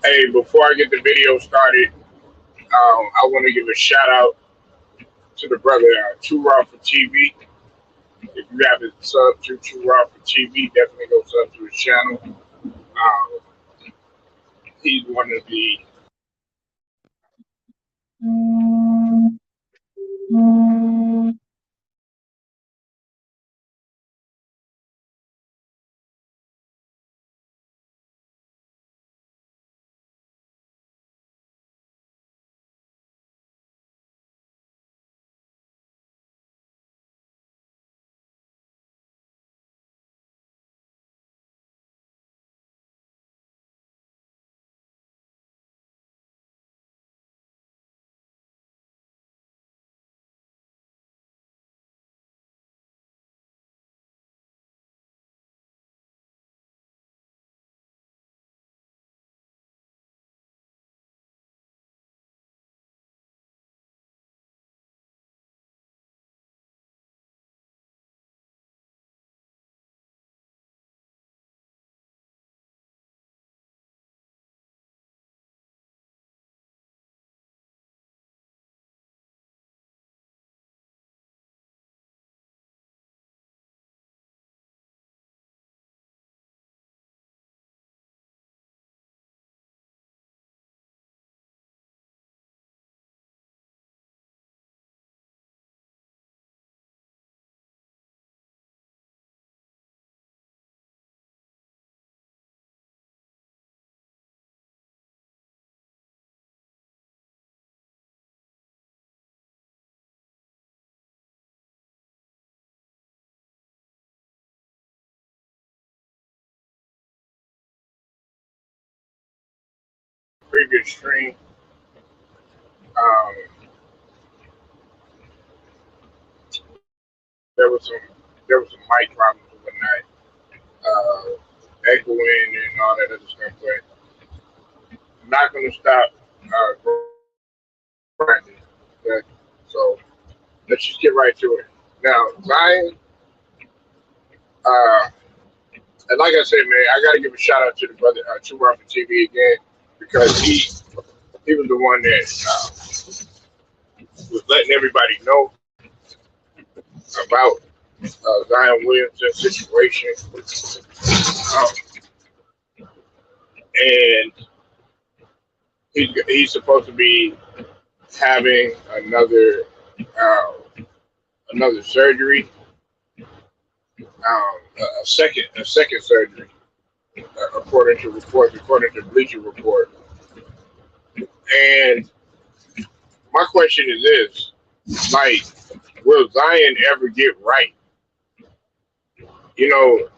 Hey, before I get the video started, I want to give a shout out to the brother Too Raw for TV. If you haven't subbed to Too Raw for TV, definitely go sub to his channel. He's one of the previous stream. Um, there was some there was some mic problems overnight, echoing and all that other stuff. But I'm not going to stop grinding. Okay? So let's just get right to it. Now, Zion, uh, and like I said, man, I got to give a shout out to the brother True Robert TV again because he was the one that was letting everybody know about Zion Williamson's situation, um, and he's supposed to be having uh, another surgery, a second surgery, according to reports, according to Bleacher Report. And my question is this: like, will Zion ever get right? You know,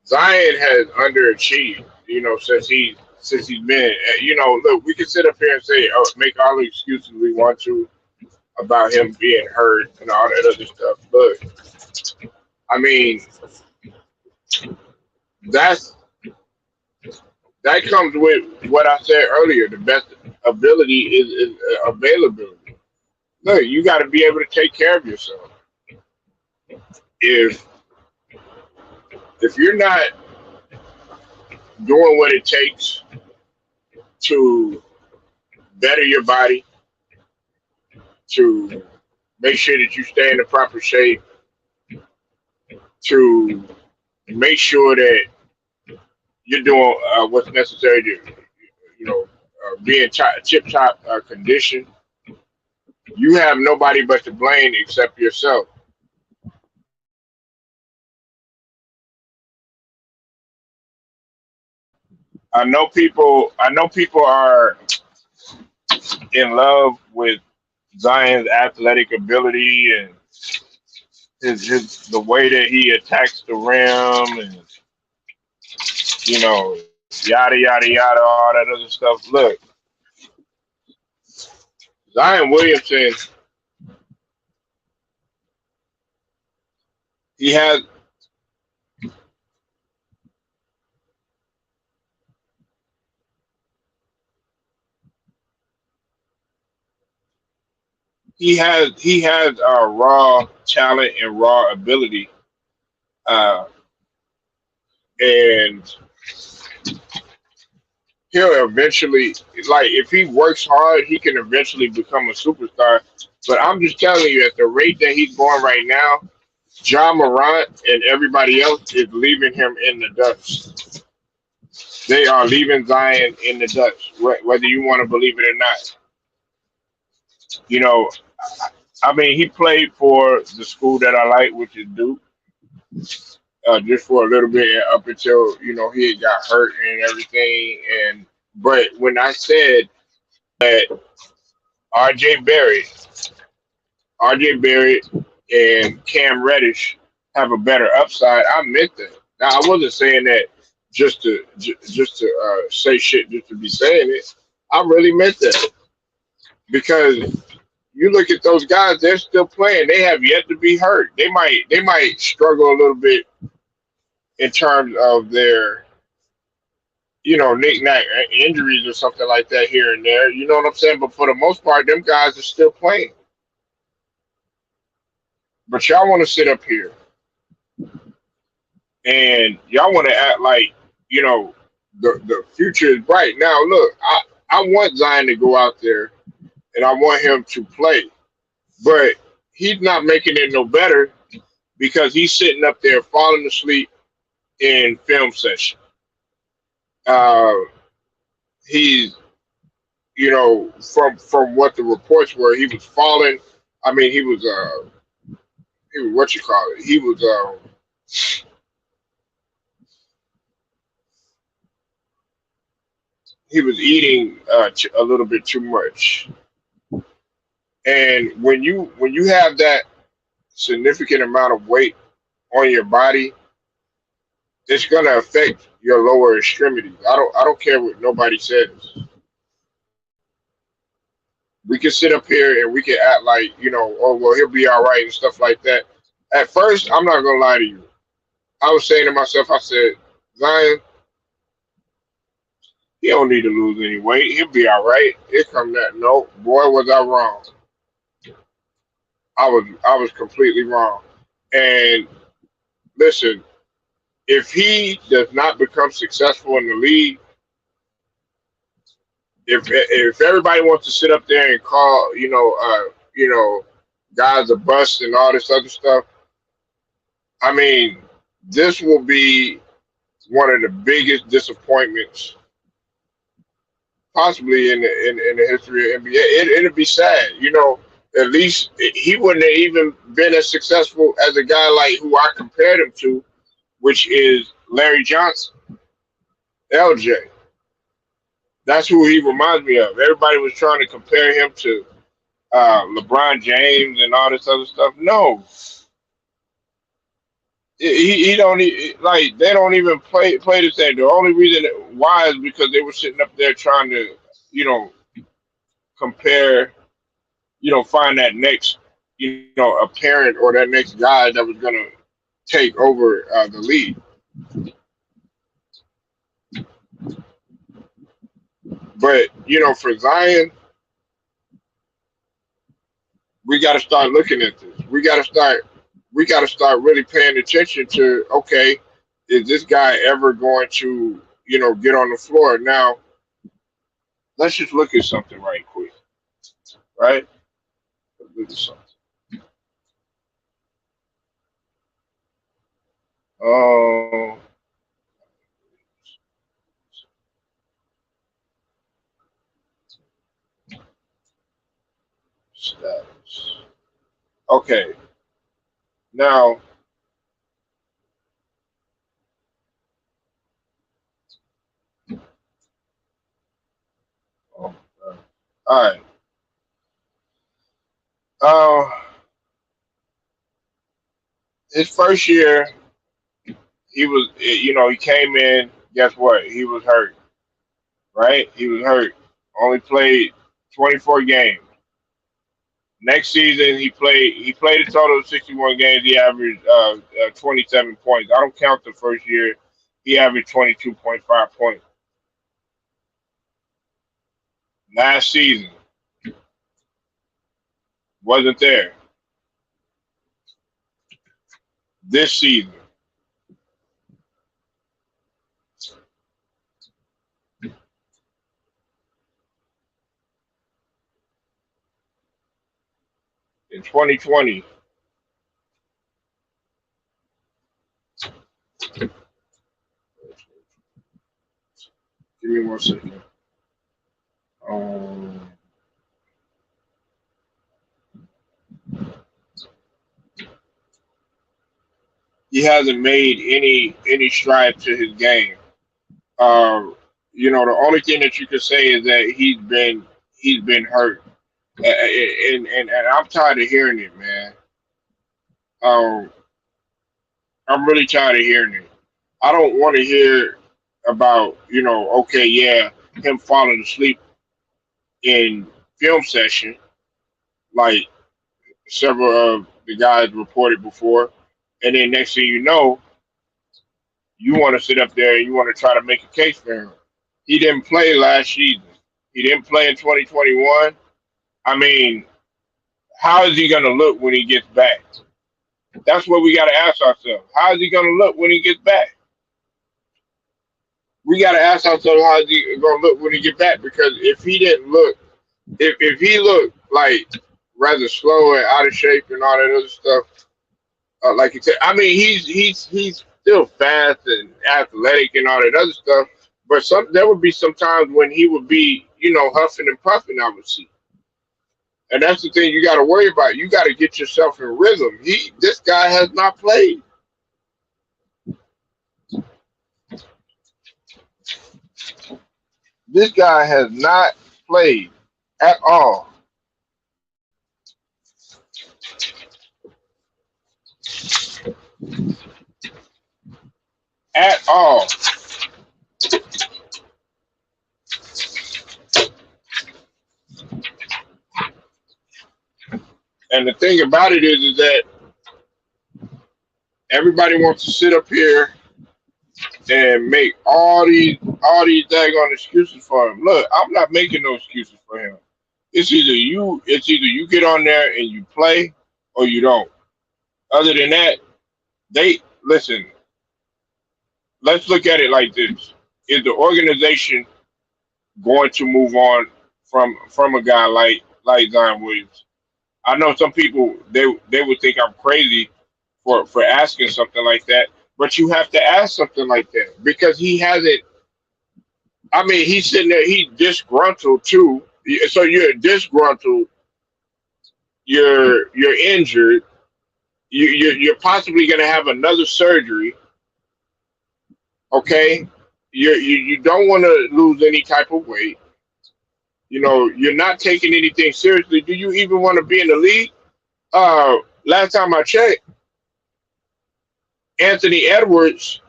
Zion has underachieved. Since he's been. Look, we can sit up here and say, oh, make all the excuses we want to about him being hurt and all that other stuff. But I mean, that's that comes with what I said earlier. The best ability is availability. Look, you got to be able to take care of yourself. If if you're not doing what it takes to better your body, to make sure that you stay in the proper shape, to make sure that you're doing what's necessary to, be in tip top condition, you have nobody but to blame except yourself. I know people are in love with Zion's athletic ability and his the way that he attacks the rim and yada yada yada, all that other stuff. Look, Zion Williamson, he has he has raw talent and raw ability, uh, and he'll eventually, like, if he works hard, he can eventually become a superstar. But I'm just telling you, at the rate that he's going right now, John Morant and everybody else is leaving him in the dust. They are leaving Zion in the dust, whether you want to believe it or not. You know, I mean, he played for the school that I like, which is Duke, just for a little bit up until he had got hurt and everything. And but when I said that R.J. Barrett, R.J. Barrett, and Cam Reddish have a better upside, I meant that. Now I wasn't saying that just to say shit just to be saying it. I really meant that because you look at those guys; they're still playing. They have yet to be hurt. They might struggle a little bit in terms of their knick-knack injuries or something like that here and there. You know what I'm saying? But for the most part, them guys are still playing. But y'all want to sit up here and y'all want to act like you know the future is bright. Now, look, I want Zion to go out there and I want him to play, but he's not making it no better because he's sitting up there falling asleep in film session. Uh, he's from what the reports were, he was falling. I mean, he was what you call it. He was eating a little bit too much. And when you have that significant amount of weight on your body, it's gonna affect your lower extremities. I don't care what nobody says. We can sit up here and we can act like, oh well he'll be all right and stuff like that. At first, I'm not gonna lie to you. I was saying to myself, I said, Zion, he don't need to lose any weight. He'll be all right. Here come that. No, boy, was I wrong. I was completely wrong. And listen, if he does not become successful in the league, if everybody wants to sit up there and call guys a bust and all this other stuff, I mean, this will be one of the biggest disappointments possibly in the history of NBA. It'll be sad, At least he wouldn't have even been as successful as a guy like who I compared him to, which is Larry Johnson, LJ. That's who he reminds me of. Everybody was trying to compare him to LeBron James and all this other stuff. No, he don't like they don't even play the same. The only reason why is because they were sitting up there trying to, you know, compare, find that next, a parent or that next guy that was gonna take over the league. But for Zion, we got to start looking at this. We got to start really paying attention to, okay, is this guy ever going to get on the floor? Now let's just look at something right quick, right? Look at something. Um, Status. Okay, now, oh, all right. Uh, his first year, he came in. Guess what? He was hurt, right? He was hurt. Only played 24 games. Next season, he played a total of 61 games. He averaged 27 points. I don't count the first year. He averaged 22.5 points. Last season wasn't there. This season, in 2020. Give me 1 second. Um, he hasn't made any stride to his game. Uh, the only thing that you could say is that he's been hurt, and I'm tired of hearing it, man. Um, I'm really tired of hearing it. I don't want to hear about okay, yeah, him falling asleep in film session like several of the guys reported before, and then next thing you know, you want to sit up there and you want to try to make a case for him. He didn't play last season. He didn't play in 2021. I mean, how is he going to look when he gets back? That's what we got to ask ourselves. How is he going to look when he gets back? We got to ask ourselves how is he going to look when he get back? Because if he didn't look, if he looked like rather slow and out of shape and all that other stuff, like you said, I mean, he's still fast and athletic and all that other stuff. But there would be some times when he would be, huffing and puffing. I would see, and that's the thing you got to worry about. You got to get yourself in rhythm. This guy has not played. This guy has not played at all. At all. And the thing about it is that everybody wants to sit up here and make all these daggone excuses for him. Look, I'm not making no excuses for him. It's either you get on there and you play or you don't. Other than that, they listen, let's look at it like this. Is the organization going to move on from a guy like Zion Williams? I know some people they would think I'm crazy for asking something like that, but you have to ask something like that because he hasn't. I mean, he's sitting there. He's disgruntled too. So you're disgruntled. You're injured. You're possibly going to have another surgery. Okay, you don't want to lose any type of weight. You're not taking anything seriously. Do you even want to be in the league? Last time I checked, Anthony Edwards,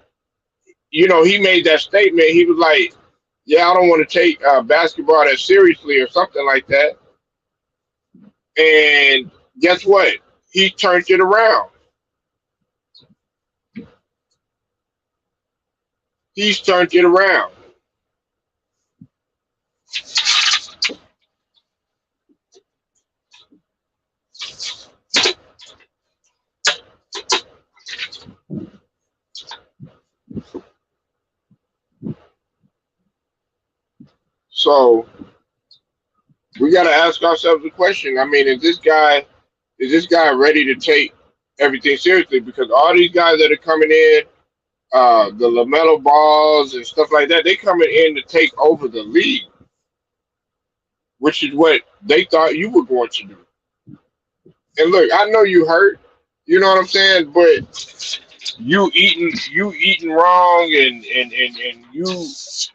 he made that statement. He was like, "Yeah, I don't want to take basketball that seriously," or something like that. And guess what? He turned it around. He's turned it around. So we got to ask ourselves the question. I mean, is this guy ready to take everything seriously? Because all these guys that are coming in, the Lamelo Balls and stuff like that, they coming in to take over the league, which is what they thought you were going to do. And look, I know you hurt, you know what I'm saying, but you eating wrong and you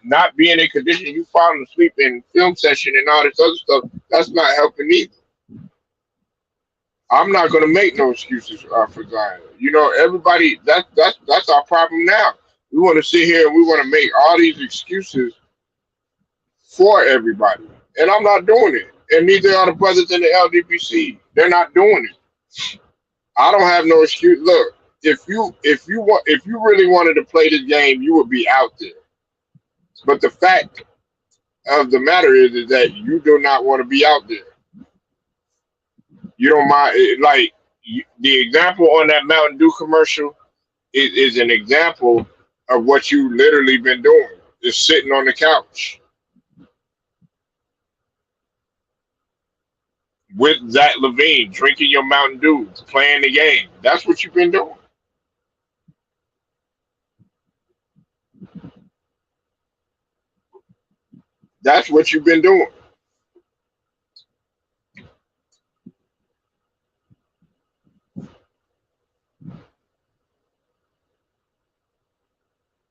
not being in condition, you falling asleep in film session and all this other stuff, that's not helping either. I'm not gonna make no excuses for Zion. Everybody that's our problem now. We want to sit here and we want to make all these excuses for everybody. And I'm not doing it. And neither are the brothers in the LDPC. They're not doing it. I don't have no excuse. Look, if you really wanted to play this game, you would be out there. But the fact of the matter is that you do not want to be out there. You don't mind like the example on that Mountain Dew commercial is an example of what you literally been doing. Just sitting on the couch. with Zach Levine, drinking your Mountain Dew, playing the game. That's what you've been doing. That's what you've been doing.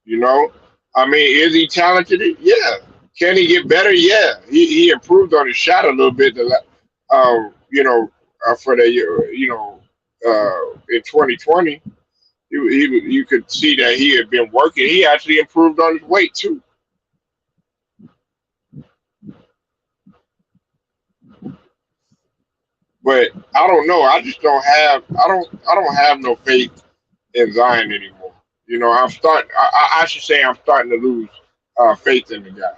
You know, I mean, is he talented? Yeah. Can he get better? Yeah. He improved on his shot a little bit. For the year, in 2020, you could see that he had been working. He actually improved on his weight too. But I don't know. I don't have no faith in Zion anymore. I should say I'm starting to lose faith in the guy.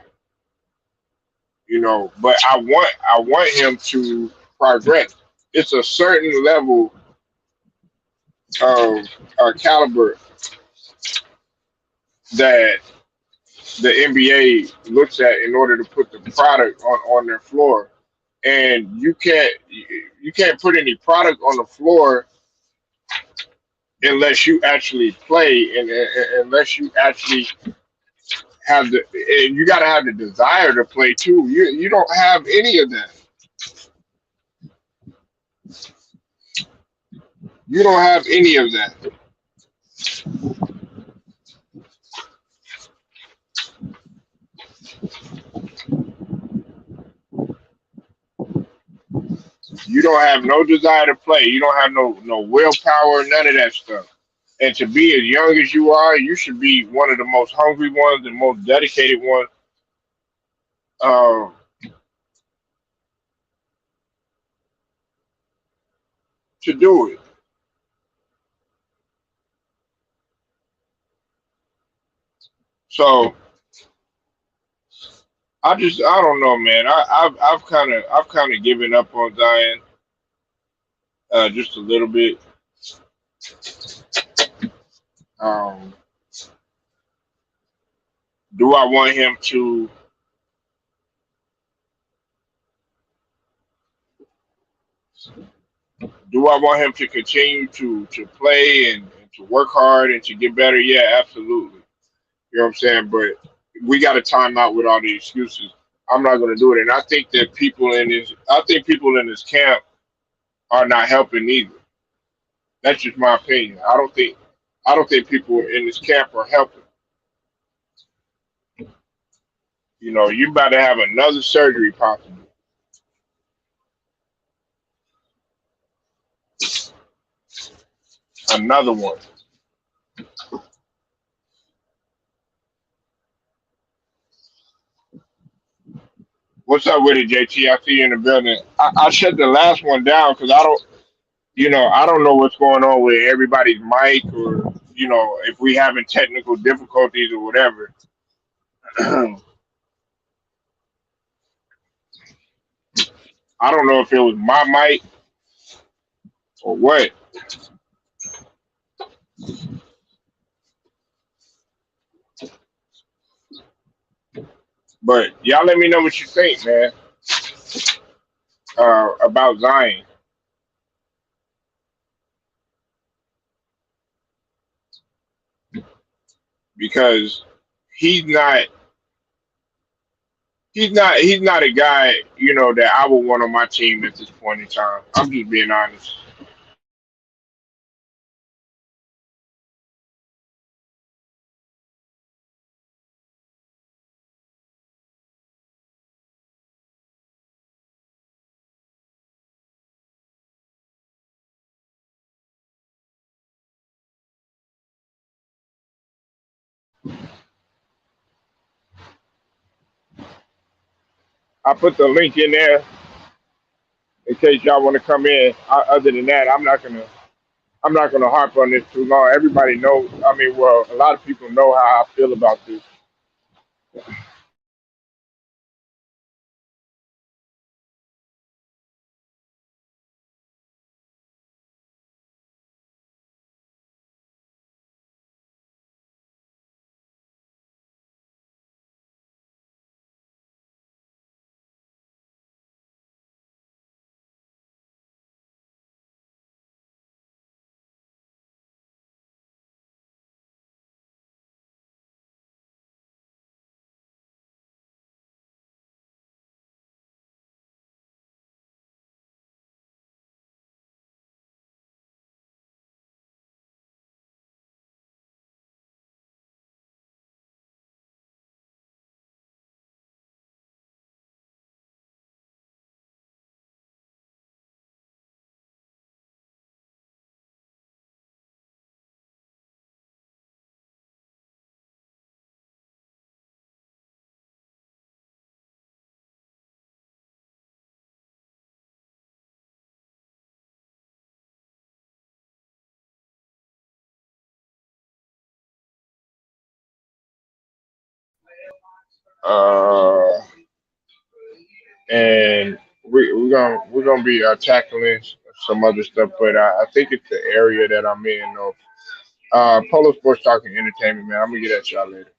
But I want him to progress. It's a certain level of caliber that the NBA looks at in order to put the product on their floor, and you can't put any product on the floor unless you actually play and unless you actually have and you got to have the desire to play too. You don't have any of that. You don't have any of that. You don't have no desire to play. You don't have no willpower, none of that stuff. And to be as young as you are, you should be one of the most hungry ones and most dedicated ones uh, to do it. So I don't know, man. I've kind of given up on Zion just a little bit. Um, do I want him to? Do I want him to continue to play and to work hard and to get better? Yeah, absolutely. You know what I'm saying? But we got to time out with all the excuses. I'm not going to do it. And I think people in this camp are not helping either. That's just my opinion. I don't think people in this camp are helping. You about to have another surgery possible, another one. What's up with it, JT? I see you in the building. I shut the last one down because I don't know what's going on with everybody's mic or if we having technical difficulties or whatever. I don't know if it was my mic or what, but y'all let me know what you think, man, about Zion because he's not he's not a guy that I would want on my team at this point in time. I'm just being honest. I put the link in there in case y'all want to come in. Other than that, I'm not gonna harp on this too long. Everybody knows. I mean, well, a lot of people know how I feel about this. uh, and we're gonna be tackling some other stuff, but I think it's the area that I'm in. Polo Sports Talking Entertainment, man. I'm gonna get at y'all later.